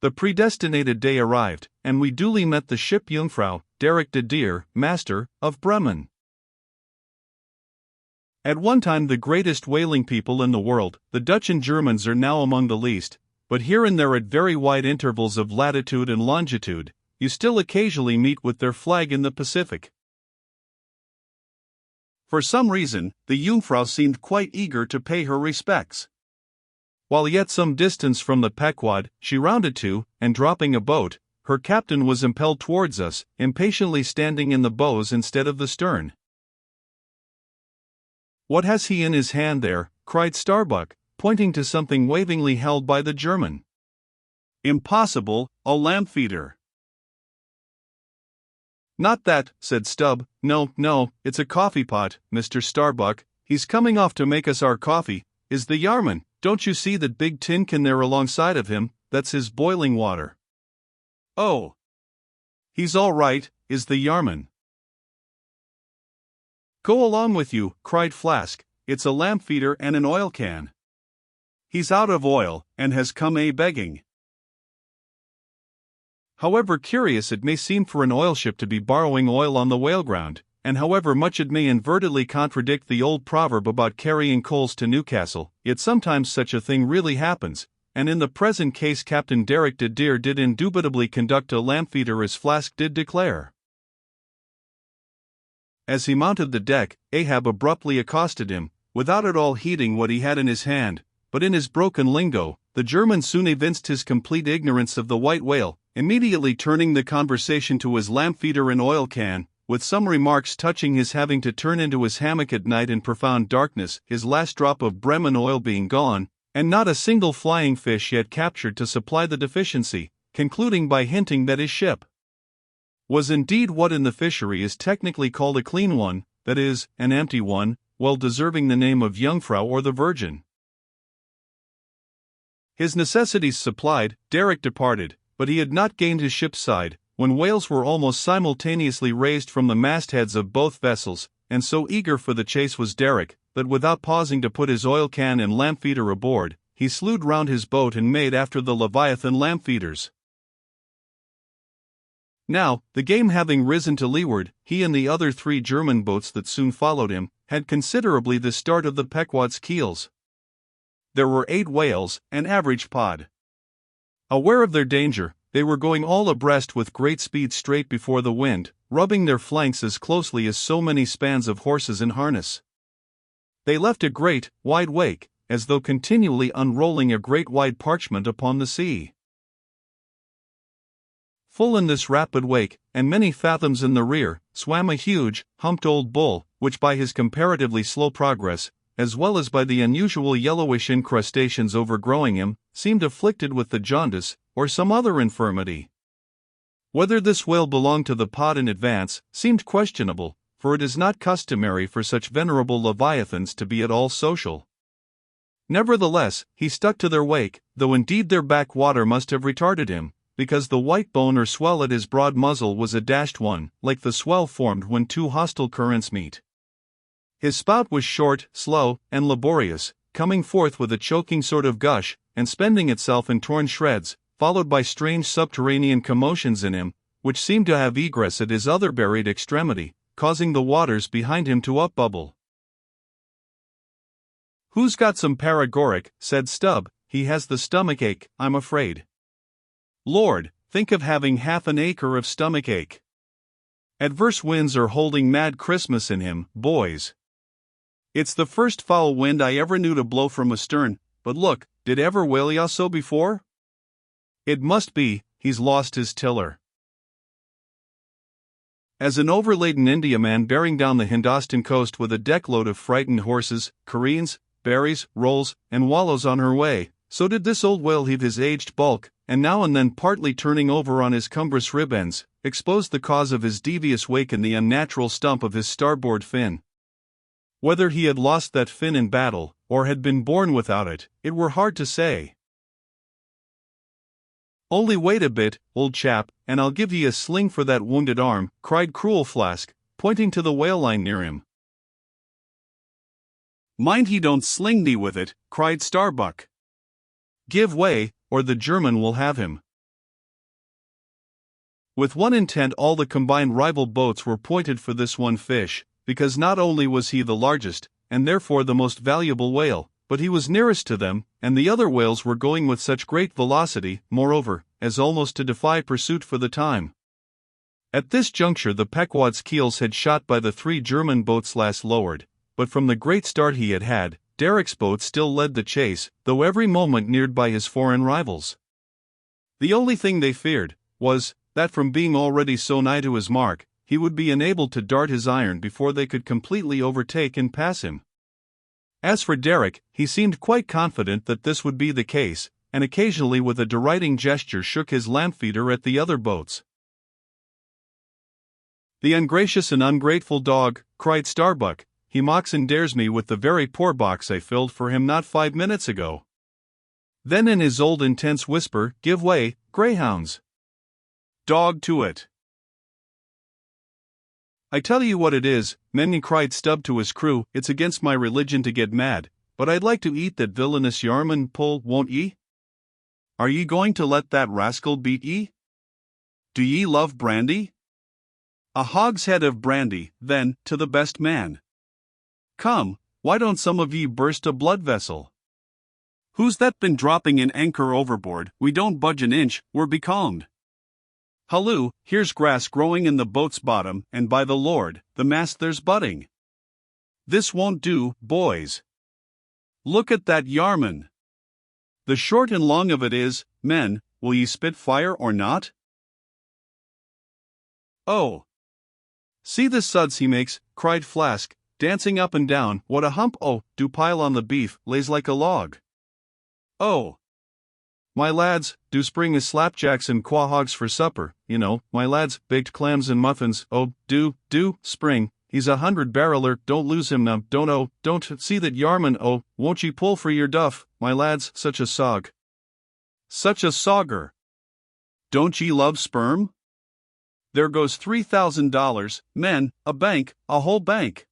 The predestinated day arrived, and we duly met the ship Jungfrau, Derek de Deer, master, of Bremen. At one time the greatest whaling people in the world, the Dutch and Germans are now among the least, but here and there at very wide intervals of latitude and longitude, you still occasionally meet with their flag in the Pacific. For some reason, the Jungfrau seemed quite eager to pay her respects. While yet some distance from the Pequod, she rounded to, and dropping a boat, her captain was impelled towards us, impatiently standing in the bows instead of the stern. "What has he in his hand there?" cried Starbuck, pointing to something wavingly held by the German. "Impossible, a lamp feeder." "Not that," said Stubb. No, it's a coffee pot, Mr. Starbuck. He's coming off to make us our coffee, is the Yarman. Don't you see that big tin can there alongside of him? That's his boiling water." "Oh. He's all right, is the Yarman." "Go along with you," cried Flask. "It's a lamp feeder and an oil can. He's out of oil, and has come begging." However curious it may seem for an oil ship to be borrowing oil on the whale ground, and however much it may inadvertently contradict the old proverb about carrying coals to Newcastle, yet sometimes such a thing really happens, and in the present case Captain Derek de Deer did indubitably conduct a lamp feeder as Flask did declare. As he mounted the deck, Ahab abruptly accosted him, without at all heeding what he had in his hand, but in his broken lingo. The German soon evinced his complete ignorance of the white whale, immediately turning the conversation to his lamp feeder and oil can, with some remarks touching his having to turn into his hammock at night in profound darkness, his last drop of Bremen oil being gone, and not a single flying fish yet captured to supply the deficiency, concluding by hinting that his ship was indeed what in the fishery is technically called a clean one, that is, an empty one, well deserving the name of Jungfrau or the Virgin. His necessities supplied, Derek departed, but he had not gained his ship's side, when whales were almost simultaneously raised from the mastheads of both vessels, and so eager for the chase was Derek, that without pausing to put his oil can and lamp feeder aboard, he slewed round his boat and made after the Leviathan lamp feeders. Now, the game having risen to leeward, he and the other 3 German boats that soon followed him, had considerably the start of the Pequod's keels. There were 8 whales, an average pod. Aware of their danger, they were going all abreast with great speed straight before the wind, rubbing their flanks as closely as so many spans of horses in harness. They left a great, wide wake, as though continually unrolling a great wide parchment upon the sea. Full in this rapid wake, and many fathoms in the rear, swam a huge, humped old bull, which by his comparatively slow progress, as well as by the unusual yellowish incrustations overgrowing him, seemed afflicted with the jaundice, or some other infirmity. Whether this whale belonged to the pod in advance, seemed questionable, for it is not customary for such venerable leviathans to be at all social. Nevertheless, he stuck to their wake, though indeed their back water must have retarded him, because the white bone or swell at his broad muzzle was a dashed one, like the swell formed when 2 hostile currents meet. His spout was short, slow, and laborious, coming forth with a choking sort of gush, and spending itself in torn shreds, followed by strange subterranean commotions in him, which seemed to have egress at his other buried extremity, causing the waters behind him to upbubble. "Who's got some paregoric?" said Stubb. "He has the stomach ache, I'm afraid." Lord, think of having half an acre of stomach ache. Adverse winds are holding mad Christmas in him, boys. It's the first foul wind I ever knew to blow from astern, but look, did ever whale ya so before? It must be, he's lost his tiller. As an overladen Indiaman bearing down the Hindostan coast with a deckload of frightened horses, careens, berries, rolls, and wallows on her way, so did this old whale heave his aged bulk, and now and then partly turning over on his cumbrous rib ends, exposed the cause of his devious wake in the unnatural stump of his starboard fin. Whether he had lost that fin in battle, or had been born without it, it were hard to say. "Only wait a bit, old chap, and I'll give ye a sling for that wounded arm," cried Cruel Flask, pointing to the whale line near him. "Mind he don't sling thee with it," cried Starbuck. "Give way, or the German will have him." With one intent, all the combined rival boats were pointed for this one fish, because not only was he the largest, and therefore the most valuable whale, but he was nearest to them, and the other whales were going with such great velocity, moreover, as almost to defy pursuit for the time. At this juncture the Pequod's keels had shot by the 3 German boats last lowered, but from the great start he had had, Derek's boat still led the chase, though every moment neared by his foreign rivals. The only thing they feared was that from being already so nigh to his mark, he would be enabled to dart his iron before they could completely overtake and pass him. As for Derek, he seemed quite confident that this would be the case, and occasionally with a deriding gesture shook his lamp-feeder at the other boats. "The ungracious and ungrateful dog," cried Starbuck, "he mocks and dares me with the very poor box I filled for him not 5 minutes ago." Then in his old intense whisper, "Give way, greyhounds! Dog to it! I tell you what it is, men," cried Stubb to his crew, "it's against my religion to get mad, but I'd like to eat that villainous Yarman pull, won't ye? Are ye going to let that rascal beat ye? Do ye love brandy? A hogshead of brandy, then, to the best man. Come, why don't some of ye burst a blood vessel? Who's that been dropping an anchor overboard? We don't budge an inch, we're becalmed. Halloo, here's grass growing in the boat's bottom, and by the Lord, the mast there's budding. This won't do, boys. Look at that yarman. The short and long of it is, men, will ye spit fire or not? Oh! See the suds he makes," cried Flask, dancing up and down. "What a hump! Oh, do pile on the beef, lays like a log. Oh! My lads, do spring his slapjacks and quahogs for supper, you know, my lads, baked clams and muffins, oh, do, spring, he's 100-barreler, don't lose him now, don't see that yarman, oh, won't ye pull for your duff, my lads, such a sog. Such a sogger. Don't ye love sperm? There goes $3,000, men, a bank, a whole bank.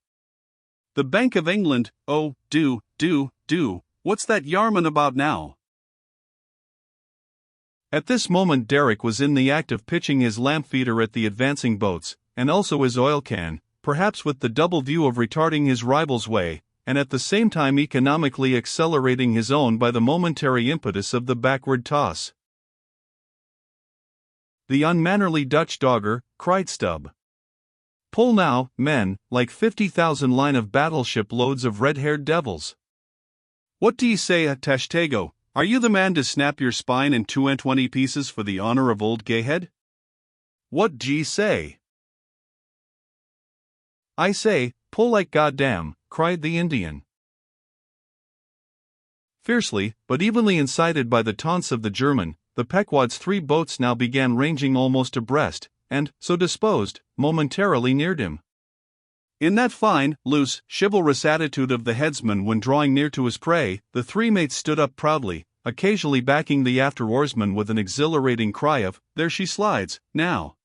The Bank of England, oh, do, what's that yarman about now?" At this moment Derek was in the act of pitching his lamp-feeder at the advancing boats, and also his oil can, perhaps with the double view of retarding his rival's way, and at the same time economically accelerating his own by the momentary impetus of the backward toss. "The unmannerly Dutch dogger," cried Stubb. "Pull now, men, like 50,000 line of battleship loads of red-haired devils. What do ye say, Tashtego? Are you the man to snap your spine in 22 pieces for the honor of old Gayhead? What d'ye say?" "I say, pull like goddamn," cried the Indian. Fiercely, but evenly incited by the taunts of the German, the Pequod's 3 boats now began ranging almost abreast, and, so disposed, momentarily neared him. In that fine, loose, chivalrous attitude of the headsman when drawing near to his prey, the 3 mates stood up proudly, occasionally backing the after-oarsman with an exhilarating cry of, "There she slides, now!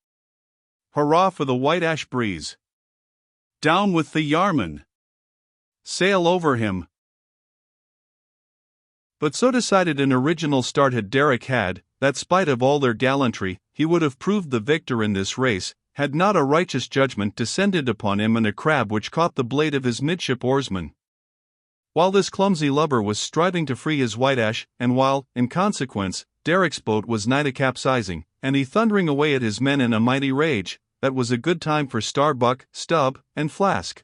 Hurrah for the white ash breeze! Down with the yarman! Sail over him!" But so decided an original start had Derek had, that spite of all their gallantry, he would have proved the victor in this race, had not a righteous judgment descended upon him in a crab which caught the blade of his midship oarsman. While this clumsy lubber was striving to free his white ash, and while, in consequence, Derek's boat was nigh to capsizing, and he thundering away at his men in a mighty rage, that was a good time for Starbuck, Stubb, and Flask.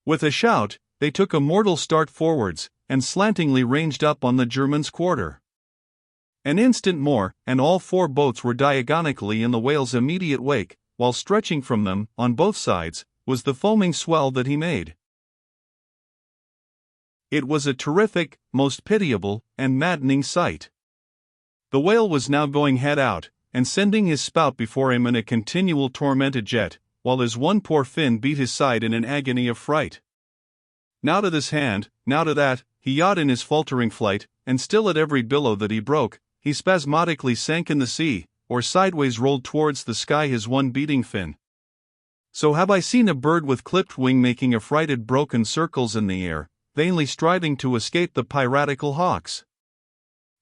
With a shout, they took a mortal start forwards, and slantingly ranged up on the German's quarter. An instant more, and all 4 boats were diagonically in the whale's immediate wake, while stretching from them, on both sides, was the foaming swell that he made. It was a terrific, most pitiable, and maddening sight. The whale was now going head out, and sending his spout before him in a continual tormented jet, while his one poor fin beat his side in an agony of fright. Now to this hand, now to that, he yawed in his faltering flight, and still at every billow that he broke, he spasmodically sank in the sea, or sideways rolled towards the sky his one beating fin. So have I seen a bird with clipped wing making affrighted broken circles in the air, vainly striving to escape the piratical hawks.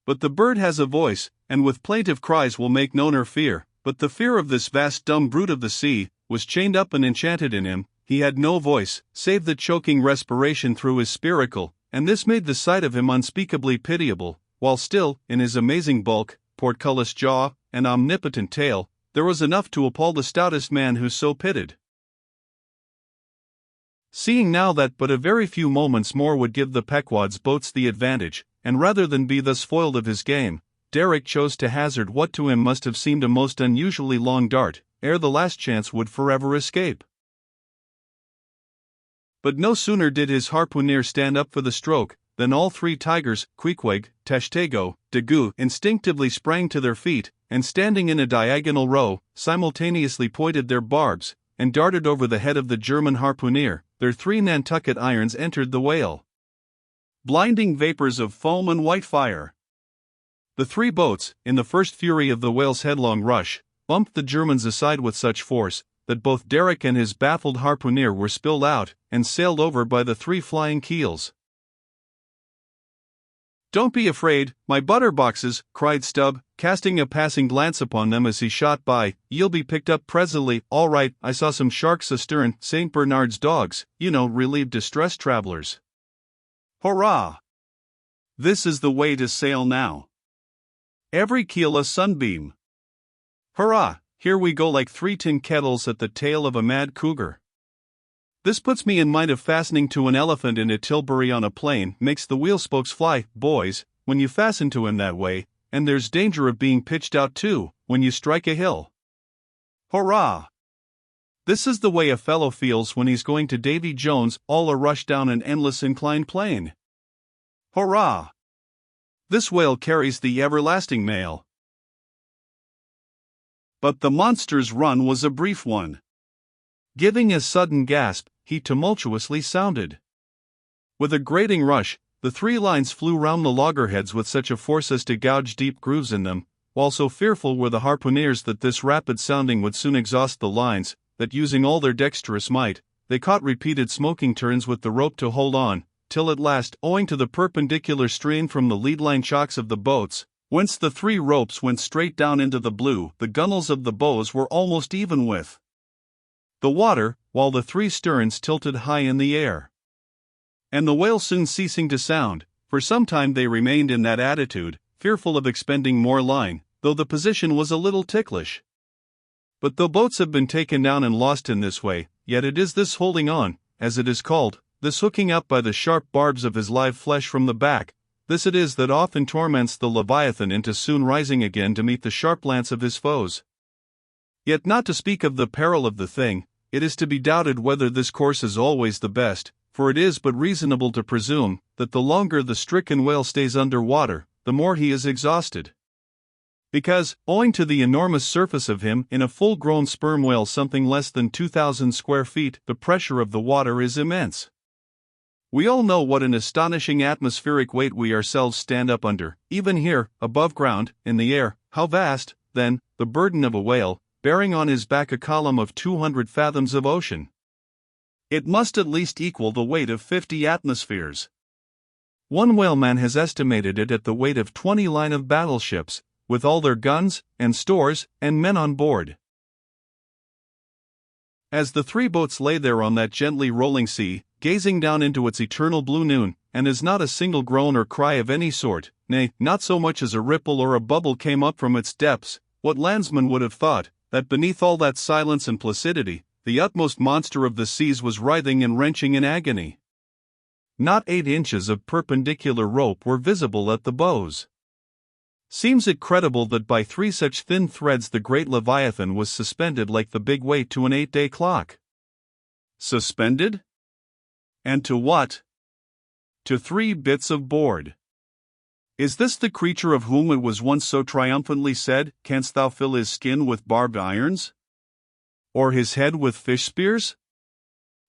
But the bird has a voice, and with plaintive cries will make known her fear, But the fear of this vast dumb brute of the sea was chained up and enchanted in him. He had no voice, save the choking respiration through his spiracle, and this made the sight of him unspeakably pitiable, while still, in his amazing bulk, portcullis jaw, and omnipotent tail, there was enough to appall the stoutest man who so pitted. Seeing now that but a very few moments more would give the Pequod's boats the advantage, and rather than be thus foiled of his game, Derrick chose to hazard what to him must have seemed a most unusually long dart, ere the last chance would forever escape. But no sooner did his harpooner stand up for the stroke, than all three tigers, Queequeg, Tashtego, Daggoo, instinctively sprang to their feet, and standing in a diagonal row, simultaneously pointed their barbs, and darted over the head of the German harpooner. Their 3 Nantucket irons entered the whale. Blinding vapors of foam and white fire. The 3 boats, in the first fury of the whale's headlong rush, bumped the Germans aside with such force, that both Derrick and his baffled harpooner were spilled out, and sailed over by the 3 flying keels. "Don't be afraid, my butterboxes," cried Stubb, casting a passing glance upon them as he shot by. "You'll be picked up presently. All right, I saw some sharks astern, St. Bernard's dogs, relieve distressed travelers. Hurrah! This is the way to sail now. Every keel a sunbeam. Hurrah, here we go like 3 tin kettles at the tail of a mad cougar. This puts me in mind of fastening to an elephant in a Tilbury on a plane, makes the wheel spokes fly, boys, when you fasten to him that way, and there's danger of being pitched out too, when you strike a hill. Hurrah! This is the way a fellow feels when he's going to Davy Jones, all a rush down an endless inclined plane. Hurrah! This whale carries the everlasting mail." But the monster's run was a brief one. Giving a sudden gasp, he tumultuously sounded. With a grating rush, the 3 lines flew round the loggerheads with such a force as to gouge deep grooves in them, while so fearful were the harpooneers that this rapid sounding would soon exhaust the lines, that using all their dexterous might, they caught repeated smoking turns with the rope to hold on, till at last, owing to the perpendicular strain from the lead-line chocks of the boats, whence the 3 ropes went straight down into the blue, the gunwales of the bows were almost even with the water, while the 3 sterns tilted high in the air. And the whale soon ceasing to sound, for some time they remained in that attitude, fearful of expending more line, though the position was a little ticklish. But though boats have been taken down and lost in this way, yet it is this holding on, as it is called, this hooking up by the sharp barbs of his live flesh from the back, this it is that often torments the Leviathan into soon rising again to meet the sharp lance of his foes. Yet not to speak of the peril of the thing, it is to be doubted whether this course is always the best, for it is but reasonable to presume that the longer the stricken whale stays under water, the more he is exhausted. Because, owing to the enormous surface of him, in a full-grown sperm whale something less than 2,000 square feet, the pressure of the water is immense. We all know what an astonishing atmospheric weight we ourselves stand up under, even here, above ground, in the air. How vast, then, the burden of a whale, bearing on his back a column of 200 fathoms of ocean. It must at least equal the weight of 50 atmospheres. One whaleman has estimated it at the weight of 20 line of battleships, with all their guns, and stores, and men on board. As the 3 boats lay there on that gently rolling sea, gazing down into its eternal blue noon, and as not a single groan or cry of any sort, nay, not so much as a ripple or a bubble came up from its depths, what landsman would have thought, that beneath all that silence and placidity, the utmost monster of the seas was writhing and wrenching in agony? Not 8 inches of perpendicular rope were visible at the bows. Seems it credible that by 3 such thin threads the great Leviathan was suspended like the big weight to an 8-day clock? Suspended? And to what? To 3 bits of board. Is this the creature of whom it was once so triumphantly said, "Canst thou fill his skin with barbed irons? Or his head with fish spears?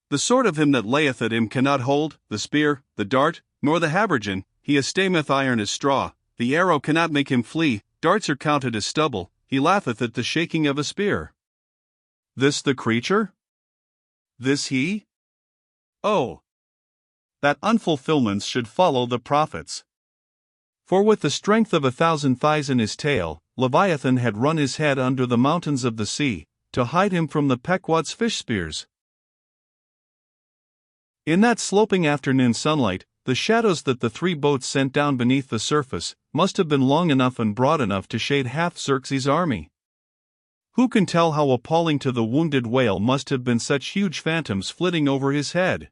The sword of him that layeth at him cannot hold, the spear, the dart, nor the habergeon, he estameth iron as straw, the arrow cannot make him flee, darts are counted as stubble, he laugheth at the shaking of a spear." This the creature? This he? Oh! That unfulfillments should follow the prophets. For with the strength of 1,000 thighs in his tail, Leviathan had run his head under the mountains of the sea, to hide him from the Pequod's fish spears. In that sloping afternoon sunlight, the shadows that the three boats sent down beneath the surface must have been long enough and broad enough to shade half Xerxes' army. Who can tell how appalling to the wounded whale must have been such huge phantoms flitting over his head?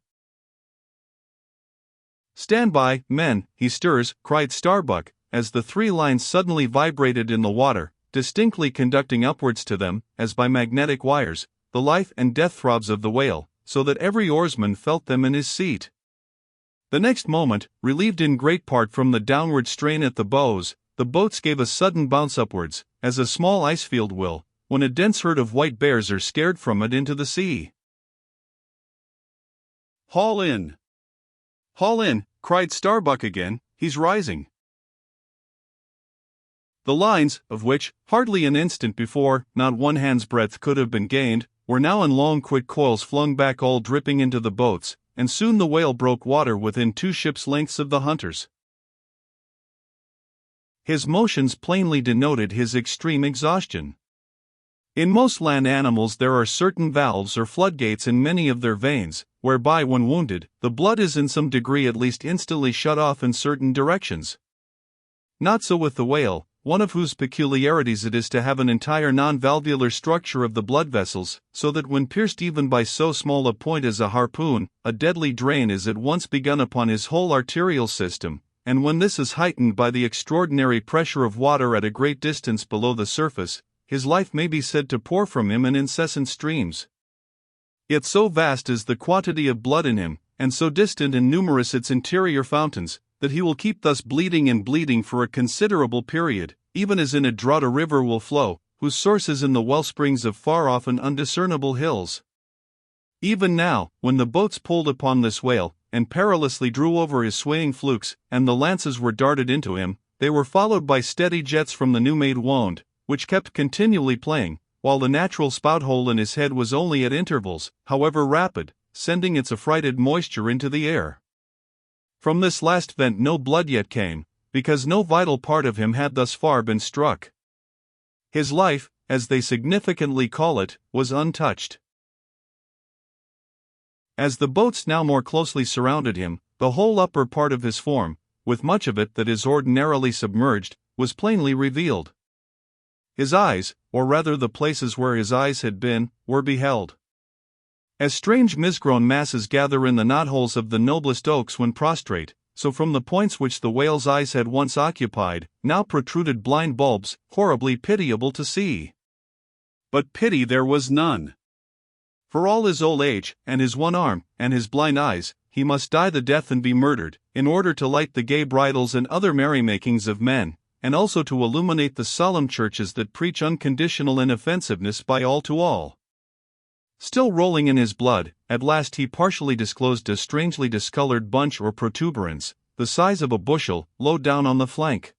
"Stand by, men, he stirs," cried Starbuck, as the three lines suddenly vibrated in the water, distinctly conducting upwards to them, as by magnetic wires, the life and death throbs of the whale, so that every oarsman felt them in his seat. The next moment, relieved in great part from the downward strain at the bows, the boats gave a sudden bounce upwards, as a small ice field will, when a dense herd of white bears are scared from it into the sea. "Haul in! Haul in!" cried Starbuck again, "he's rising." The lines, of which, hardly an instant before, not one hand's breadth could have been gained, were now in long quick coils flung back all dripping into the boats, and soon the whale broke water within 2 ships' lengths of the hunters. His motions plainly denoted his extreme exhaustion. In most land animals there are certain valves or floodgates in many of their veins, whereby when wounded, the blood is in some degree at least instantly shut off in certain directions. Not so with the whale, one of whose peculiarities it is to have an entire non-valvular structure of the blood vessels, so that when pierced even by so small a point as a harpoon, a deadly drain is at once begun upon his whole arterial system, and when this is heightened by the extraordinary pressure of water at a great distance below the surface, his life may be said to pour from him in incessant streams. Yet so vast is the quantity of blood in him, and so distant and numerous its interior fountains, that he will keep thus bleeding and bleeding for a considerable period, even as in a drought a river will flow, whose source is in the wellsprings of far-off and undiscernible hills. Even now, when the boats pulled upon this whale, and perilously drew over his swaying flukes, and the lances were darted into him, they were followed by steady jets from the new-made wound, which kept continually playing, while the natural spout-hole in his head was only at intervals, however rapid, sending its affrighted moisture into the air. From this last vent no blood yet came, because no vital part of him had thus far been struck. His life, as they significantly call it, was untouched. As the boats now more closely surrounded him, the whole upper part of his form, with much of it that is ordinarily submerged, was plainly revealed. His eyes, or rather the places where his eyes had been, were beheld. As strange mist-grown masses gather in the knotholes of the noblest oaks when prostrate, so from the points which the whale's eyes had once occupied, now protruded blind bulbs, horribly pitiable to see. But pity there was none. For all his old age, and his one arm, and his blind eyes, he must die the death and be murdered, in order to light the gay bridals and other merrymakings of men, and also to illuminate the solemn churches that preach unconditional inoffensiveness by all to all. Still rolling in his blood, at last he partially disclosed a strangely discolored bunch or protuberance, the size of a bushel, low down on the flank.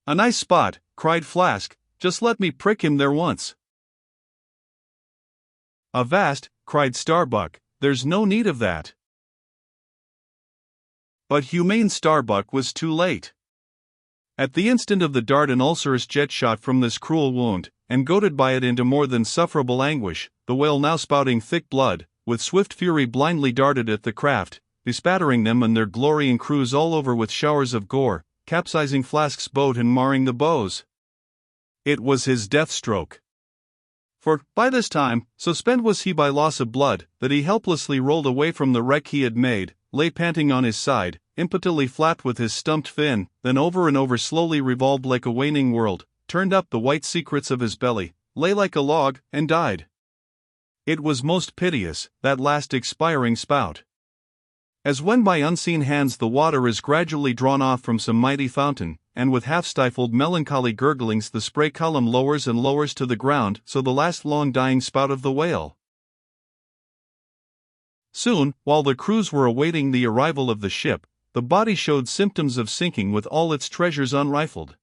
"A nice spot," cried Flask, "just let me prick him there once." "Avast," cried Starbuck, "there's no need of that." But humane Starbuck was too late. At the instant of the dart an ulcerous jet shot from this cruel wound, and goaded by it into more than sufferable anguish, the whale now spouting thick blood, with swift fury blindly darted at the craft, bespattering them and their glorying crews all over with showers of gore, capsizing Flask's boat and marring the bows. It was his death stroke. For, by this time, so spent was he by loss of blood, that he helplessly rolled away from the wreck he had made, lay panting on his side, impotently flapped with his stumped fin, then over and over slowly revolved like a waning world, turned up the white secrets of his belly, lay like a log, and died. It was most piteous, that last expiring spout. As when by unseen hands the water is gradually drawn off from some mighty fountain, and with half-stifled melancholy gurglings the spray column lowers and lowers to the ground, so the last long-dying spout of the whale. Soon, while the crews were awaiting the arrival of the ship, the body showed symptoms of sinking with all its treasures unrifled.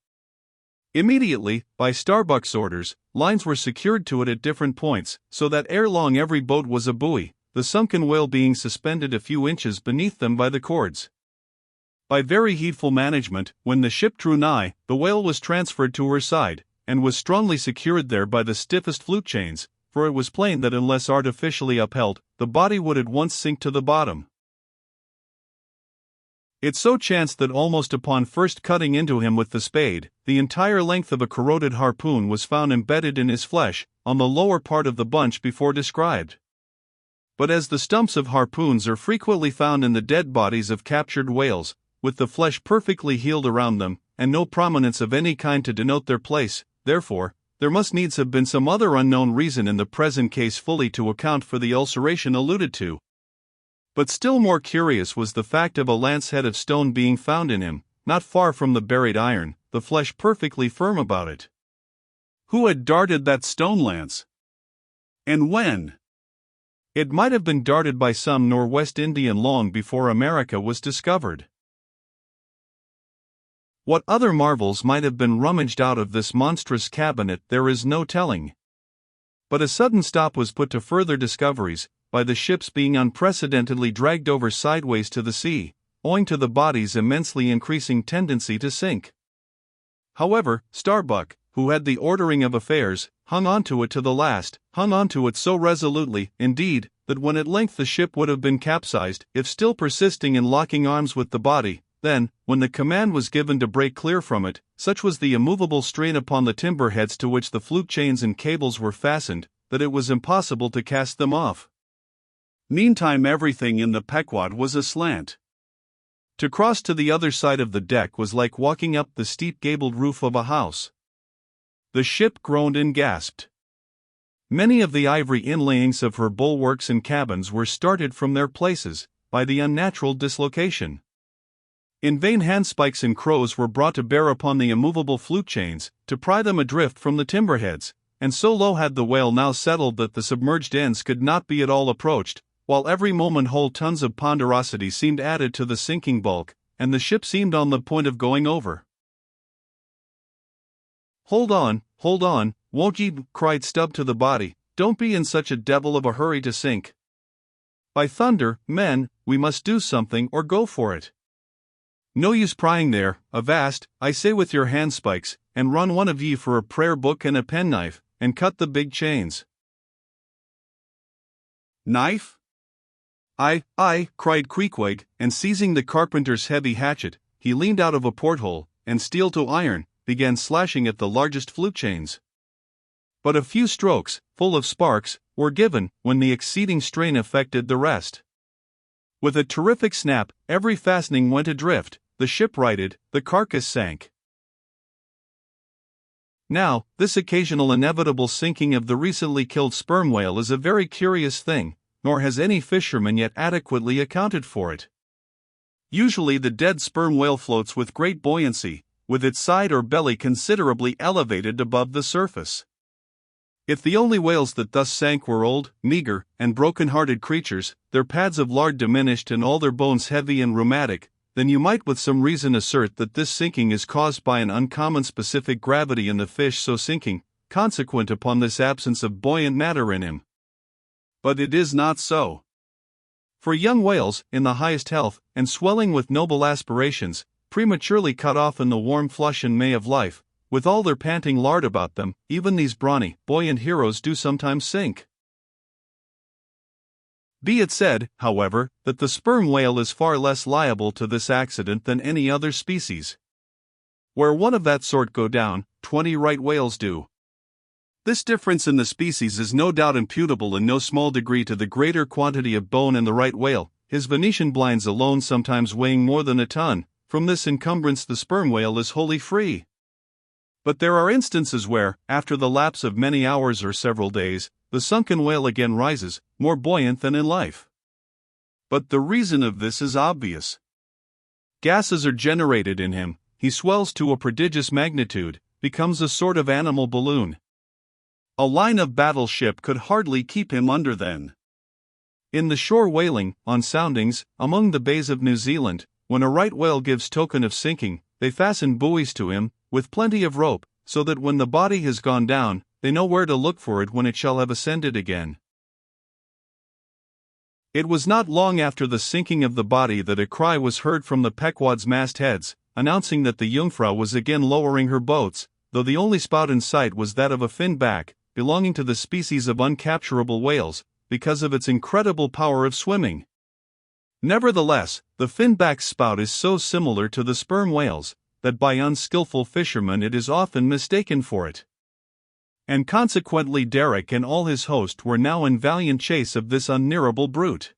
Immediately, by Starbuck's orders, lines were secured to it at different points, so that ere long every boat was a buoy, the sunken whale being suspended a few inches beneath them by the cords. By very heedful management, when the ship drew nigh, the whale was transferred to her side, and was strongly secured there by the stiffest flute chains, for it was plain that unless artificially upheld, the body would at once sink to the bottom. It so chanced that almost upon first cutting into him with the spade, the entire length of a corroded harpoon was found embedded in his flesh, on the lower part of the bunch before described. But as the stumps of harpoons are frequently found in the dead bodies of captured whales, with the flesh perfectly healed around them, and no prominence of any kind to denote their place, therefore, there must needs have been some other unknown reason in the present case fully to account for the ulceration alluded to. But still more curious was the fact of a lance head of stone being found in him, not far from the buried iron, the flesh perfectly firm about it. Who had darted that stone lance? And when? It might have been darted by some Northwest Indian long before America was discovered. What other marvels might have been rummaged out of this monstrous cabinet there is no telling. But a sudden stop was put to further discoveries, by the ship's being unprecedentedly dragged over sideways to the sea, owing to the body's immensely increasing tendency to sink. However, Starbuck, who had the ordering of affairs, hung on to it to the last, hung on to it so resolutely, indeed, that when at length the ship would have been capsized, if still persisting in locking arms with the body, then, when the command was given to break clear from it, such was the immovable strain upon the timber heads to which the flute chains and cables were fastened, that it was impossible to cast them off. Meantime everything in the Pequod was aslant. To cross to the other side of the deck was like walking up the steep gabled roof of a house. The ship groaned and gasped. Many of the ivory inlayings of her bulwarks and cabins were started from their places, by the unnatural dislocation. In vain handspikes and crows were brought to bear upon the immovable flute chains, to pry them adrift from the timber heads, and so low had the whale now settled that the submerged ends could not be at all approached, while every moment whole tons of ponderosity seemed added to the sinking bulk, and the ship seemed on the point of going over. Hold on, won't ye?" cried Stubb to the body, "don't be in such a devil of a hurry to sink. By thunder, men, we must do something or go for it. No use prying there, avast, I say with your handspikes, and run one of ye for a prayer book and a penknife, and cut the big chains." "Knife? Aye," cried Queequeg, and seizing the carpenter's heavy hatchet, he leaned out of a porthole, and steel to iron, began slashing at the largest flute chains. But a few strokes, full of sparks, were given, when the exceeding strain affected the rest. With a terrific snap, every fastening went adrift, the ship righted, the carcass sank. Now, this occasional inevitable sinking of the recently killed sperm whale is a very curious thing, nor has any fisherman yet adequately accounted for it. Usually the dead sperm whale floats with great buoyancy, with its side or belly considerably elevated above the surface. If the only whales that thus sank were old, meager, and broken-hearted creatures, their pads of lard diminished and all their bones heavy and rheumatic, then you might with some reason assert that this sinking is caused by an uncommon specific gravity in the fish so sinking, consequent upon this absence of buoyant matter in him. But it is not so. For young whales, in the highest health, and swelling with noble aspirations, prematurely cut off in the warm flush and May of life, with all their panting lard about them, even these brawny, buoyant heroes do sometimes sink. Be it said, however, that the sperm whale is far less liable to this accident than any other species. Where one of that sort go down, 20 right whales do. This difference in the species is no doubt imputable in no small degree to the greater quantity of bone in the right whale, his Venetian blinds alone sometimes weighing more than a ton. From this encumbrance the sperm whale is wholly free. But there are instances where, after the lapse of many hours or several days, the sunken whale again rises, more buoyant than in life. But the reason of this is obvious. Gases are generated in him, he swells to a prodigious magnitude, becomes a sort of animal balloon. A line of battle ship could hardly keep him under then. In the shore whaling, on soundings, among the bays of New Zealand, when a right whale gives token of sinking, they fasten buoys to him, with plenty of rope, so that when the body has gone down, they know where to look for it when it shall have ascended again. It was not long after the sinking of the body that a cry was heard from the Pequod's mastheads, announcing that the Jungfrau was again lowering her boats, though the only spout in sight was that of a finback, belonging to the species of uncapturable whales, because of its incredible power of swimming. Nevertheless, the finback's spout is so similar to the sperm whale's, that by unskillful fishermen it is often mistaken for it. And consequently Derek and all his host were now in valiant chase of this unnearable brute.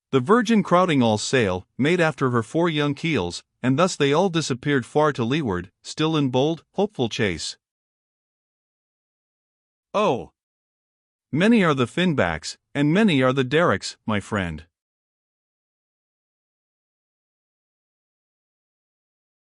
The Virgin crowding all sail, made after her 4 young keels, and thus they all disappeared far to leeward, still in bold, hopeful chase. Oh! Many are the finbacks, and many are the derricks, my friend.